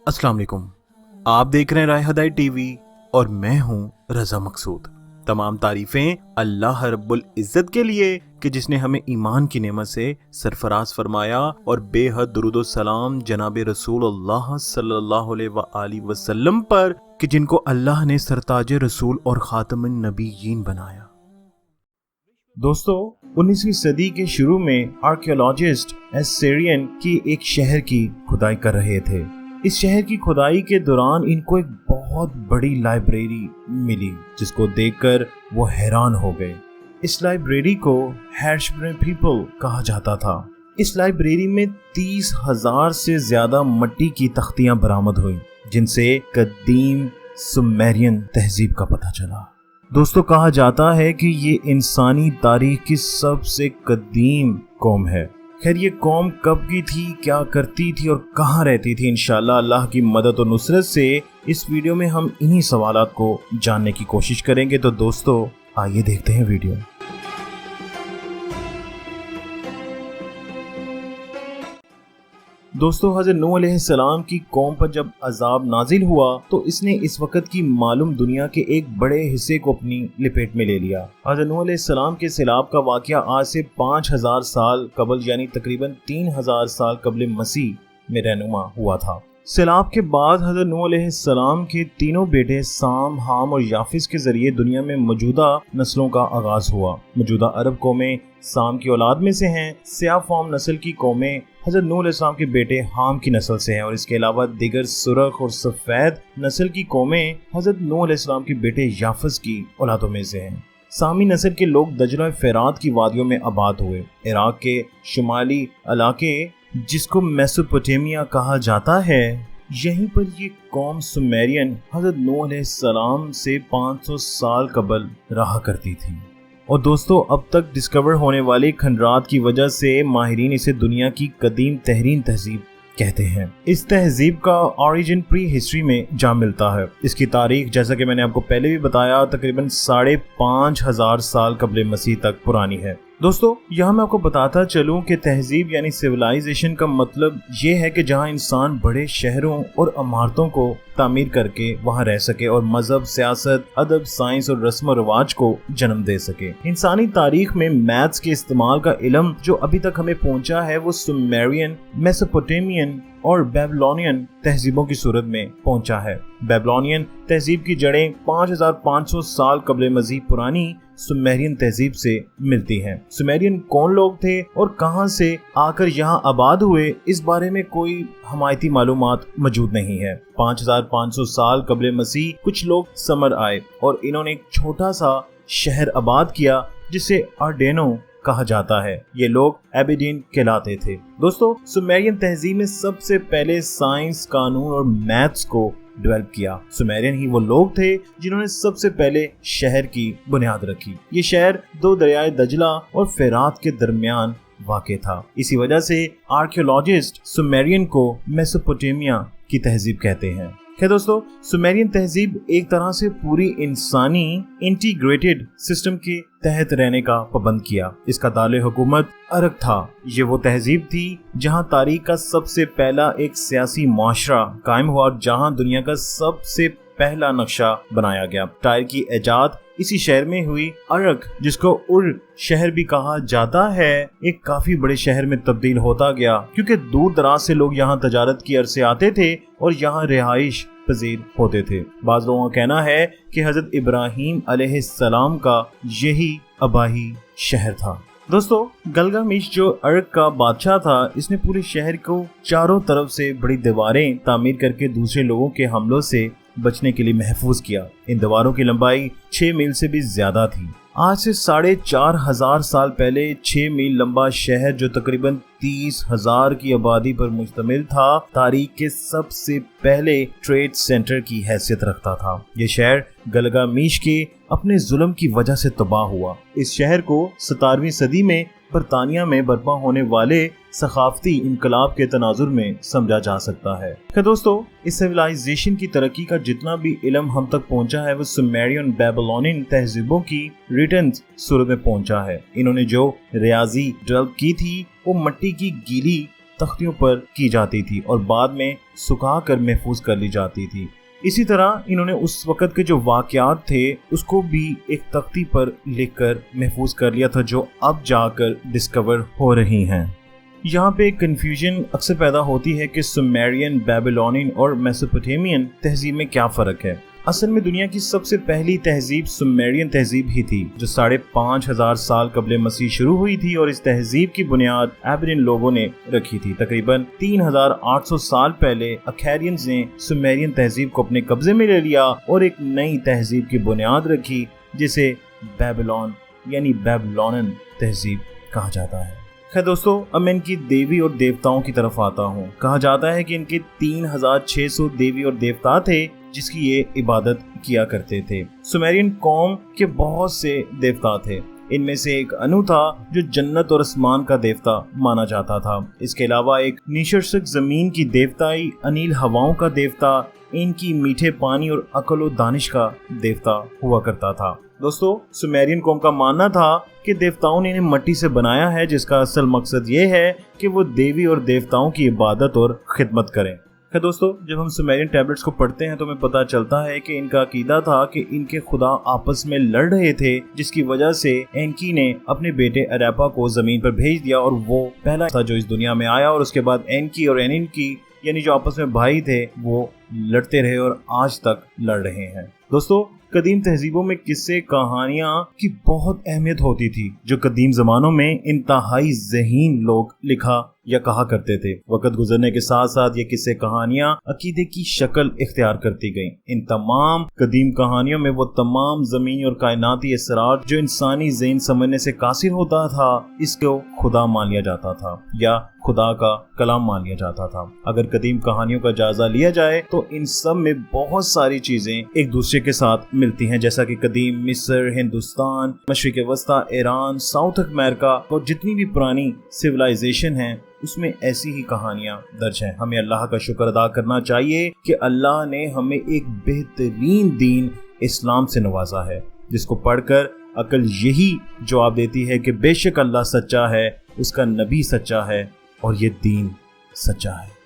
अस्सलाम वालेकुम। आप देख रहे हैं राय हदायत टीवी और मैं हूं रजा मकसूद। तमाम तारीफें अल्लाह रब्बुल इज़्ज़त के लिए कि जिसने हमें ईमान की नेमत से सरफराज फरमाया और बेहद दुरूद व सलाम जनाब रसूलुल्लाह सल्लल्लाहु अलैहि वसल्लम पर कि जिनको अल्लाह ने सरताज रसूल और खातमुन नबीयीन बनाया। दोस्तों, 19वीं सदी के शुरू में आर्कियोलॉजिस्ट एसेरियन की एक शहर की खुदाई कर रहे थे। इस शहर की खुदाई के दौरान इनको एक बहुत बड़ी लाइब्रेरी मिली जिसको देखकर वो हैरान हो गए। इस लाइब्रेरी को हैशबर्न पीपल कहा जाता था। इस लाइब्रेरी में 30,000 से ज्यादा मिट्टी की तख्तियां बरामद हुई जिनसे कदीम सुमेरियन तहजीब का पता चला। दोस्तों, कहा जाता है कि ये इंसानी तारीख की सबसे कदीम कौम है। खैर, ये कौम कब की थी, क्या करती थी और कहाँ रहती थी, इंशाल्लाह अल्लाह की मदद और नुसरत से इस वीडियो में हम इन्हीं सवालात को जानने की कोशिश करेंगे। तो दोस्तों, आइए देखते हैं वीडियो। दोस्तों, हज़रत नूह अलैहिस्सलाम की कौम पर जब अजाब नाजिल हुआ तो इसने इस वक्त की मालूम दुनिया के एक बड़े हिस्से को अपनी लपेट में ले लिया। हज़रत नूह अलैहिस्सलाम के सैलाब का वाक़या आज से 5,000 साल कबल यानी तकरीबन 3,000 साल कबल मसीह में रहनुमा हुआ था। सैलाब के बाद हज़रत नूह अलैहिस्सलाम के तीनों बेटे साम, हाम और याफिस के जरिए दुनिया में मौजूदा नस्लों का आगाज हुआ। मौजूदा अरब कौमें साम की औलाद में से हैं। स्याह फॉर्म नस्ल की कौमें हज़रत नूह अलैहिस्सलाम के बेटे हाम की नस्ल से हैं और इसके अलावा दिगर सुरख और सफ़ेद नस्ल की कौमें हज़रत नूह अलैहिस्सलाम के बेटे याफिस की औलादों में से हैं। सामी नस्ल के लोग दजला फ़रात की वादियों में आबाद हुए। इराक के शुमाली इलाके जिसको मेसोपोटामिया कहा जाता है, यहीं पर ये कौम सुमेरियन हज़रत नूह अलैहिस्सलाम से 500 साल कबल रहा करती थी। और दोस्तों, अब तक डिस्कवर होने वाले खंडरात की वजह से माहिरीन इसे दुनिया की कदीम तहरीन तहजीब कहते हैं। इस तहजीब का ओरिजिन प्री हिस्ट्री में जा मिलता है। इसकी तारीख, जैसा कि मैंने आपको पहले भी बताया, तकरीबन 5,500 साल कबल मसीह तक पुरानी है। दोस्तों, यहाँ मैं आपको बताता चलूँ कि तहजीब यानी सिविलाइजेशन का मतलब ये है कि जहाँ इंसान बड़े शहरों और इमारतों को तामीर करके वहाँ रह सके और मजहब, सियासत, अदब, साइंस और रस्म और रिवाज को जन्म दे सके। इंसानी तारीख में मैथ्स के इस्तेमाल का इल्म जो अभी तक हमें पहुँचा है वो सुमेरियन, मेसोपोटामियन और बेबीलोनियन तहजीबों की सूरत में पहुंचा है। बेबीलोनियन तहजीब की जड़ें 5,500 साल कबल मसीह पुरानी सुमेरियन तहजीब से मिलती हैं। सुमेरियन कौन लोग थे और कहां से आकर यहां आबाद हुए, इस बारे में कोई हमायती मालूमात मौजूद नहीं है। 5,500 साल कबल मसीह कुछ लोग समर आए और इन्होंने एक छोटा सा शहर आबाद किया जिसे आर्डेनो कहा जाता है। ये लोग एबिडीन कहलाते थे। दोस्तों, सुमेरियन तहजीब में सबसे पहले साइंस, कानून और मैथ्स को डेवलप किया। सुमेरियन ही वो लोग थे जिन्होंने सबसे पहले शहर की बुनियाद रखी। ये शहर 2 दरियाए दजला और फ़रात के दरमियान वाक़ था। इसी वजह से आर्कियोलॉजिस्ट सुमेरियन को मेसोपोटामिया की तहजीब कहते हैं। क्या दोस्तों, सुमेरियन तहजीब एक तरह से पूरी इंसानी इंटीग्रेटेड सिस्टम के तहत रहने का पाबंद किया। इसका दाले हुकूमत अरग था। ये वो तहजीब थी जहां तारीख का सबसे पहला एक सियासी माशरा कायम हुआ और जहां दुनिया का सबसे पहला नक्शा बनाया गया। टायर की इजाद इसी शहर में हुई। अरग, जिसको उर शहर भी कहा जाता है, एक काफी बड़े शहर में तब्दील होता गया क्योंकि दूर दराज से लोग यहाँ तजारत की अर्से आते थे और यहाँ रिहाइश पजीर होते थे। बाज़ लोगों का कहना है कि हजरत इब्राहीम अलैहिस्सलाम का यही आबाही शहर था। दोस्तों, गलगामेश जो अरग का बादशाह था, इसने पूरे शहर को चारों तरफ से बड़ी दीवारें तामीर करके दूसरे लोगों के हमलों से बचने के लिए महफूज किया। इन दीवारों की लंबाई 6 मील से भी ज्यादा थी। आज से 4,500 साल पहले 6 मील लंबा शहर जो तकरीबन 30,000 की आबादी पर मुश्तमिल था, तारीख के सबसे पहले ट्रेड सेंटर की हैसियत रखता था। ये शहर गलगामेश के अपने जुल्म की वजह से तबाह हुआ। इस शहर को 17वीं सदी में बरतानिया में बर्पा होने वाले सखाफती इनकलाब के तनाजुर में समझा जा सकता है। क्या दोस्तों, इस सिविलाइजेशन की तरक्की का जितना भी इल्म हम तक पहुंचा है वो सुमेरियन बेबीलोनियन तहजीबों की रिटर्न सूरत में पहुंचा है। इन्होंने जो रियाजी डेवलप की थी वो मिट्टी की गीली तख्तियों पर की जाती थी और बाद में सुखा कर महफूज कर ली जाती थी। इसी तरह इन्होंने उस वक़्त के जो वाक़यात थे उसको भी एक तख्ती पर लिखकर महफूज कर लिया था, जो अब जाकर डिस्कवर हो रही हैं। यहाँ पे एक कन्फ्यूजन अक्सर पैदा होती है कि सुमेरियन, बेबीलोनियन और मेसोपोटामियन तहजीब में क्या फ़र्क है। असल में दुनिया की सबसे पहली तहजीब सुमेरियन तहजीब ही थी, जो 5,500 साल कबले मसीह शुरू हुई थी और इस तहजीब की बुनियाद एबेरियन लोगों ने रखी थी। तकरीबन 3,800 साल पहले अखैरियंस ने सुमेरियन तहजीब को अपने कब्जे में ले लिया और एक नई तहजीब की बुनियाद रखी, जिसे बेबीलोन यानी बेबीलोनियन तहजीब कहा जाता है। खैर दोस्तों, अब मैं इनकी देवी और देवताओं की तरफ आता हूँ। कहा जाता है कि इनके 3,600 देवी और देवता थे जिसकी ये इबादत किया करते थे। सुमेरियन कौम के बहुत से देवता थे। इनमें से एक अनु था जो जन्नत और आसमान का देवता माना जाता था। इसके अलावा एक निशर्षक जमीन की देवताई, अनिल हवाओं का देवता, इनकी मीठे पानी और अकल और दानिश का देवता हुआ करता था। दोस्तों, सुमेरियन कौम का मानना था कि देवताओं ने इन्हें मट्टी से बनाया है, जिसका असल मकसद ये है कि वो देवी और देवताओं की इबादत और खिदमत करें। खैर दोस्तों, जब हम सुमेरियन टैबलेट्स को पढ़ते हैं तो हमें पता चलता है कि इनका अकीदा था कि इनके खुदा आपस में लड़ रहे थे, जिसकी वजह से एनकी ने अपने बेटे अरेपा को जमीन पर भेज दिया और वो पहला था जो इस दुनिया में आया। और उसके बाद एनकी और एनिनकी यानी जो आपस में भाई थे वो लड़ते रहे और आज तक लड़ रहे हैं। दोस्तों, कदीम तहजीबों में किस्से कहानियां की बहुत अहमियत होती थी, जो कदीम जमानों में इंतहाई ज़हीन लोग लिखा या कहा करते थे। वक्त गुजरने के साथ साथ ये किस्से कहानियां अकीदे की शक्ल इख्तियार करती गईं। इन तमाम कदीम कहानियों में वो तमाम ज़मीनी और कायनाती असरार जो इंसानी ज़हन समझने से कासिर होता था, इसको खुदा मान लिया जाता था या खुदा का कलाम मान लिया जाता था। अगर कदीम कहानियों का जायजा लिया जाए तो इन सब में बहुत सारी चीजें एक दूसरे के साथ मिलती हैं, जैसा कि कदीम मिस्र, हिंदुस्तान, मशरिक वस्ता, ईरान, साउथ अमेरिका और जितनी भी पुरानी सिविलाइजेशन हैं उसमें ऐसी ही कहानियां दर्ज हैं। हमें अल्लाह का शुक्र अदा करना चाहिए कि अल्लाह ने हमें एक बेहतरीन दीन इस्लाम से नवाजा है, जिसको पढ़कर अकल यही जवाब देती है कि बेशक अल्लाह सच्चा है, उसका नबी सच्चा है और ये दीन सच्चा है।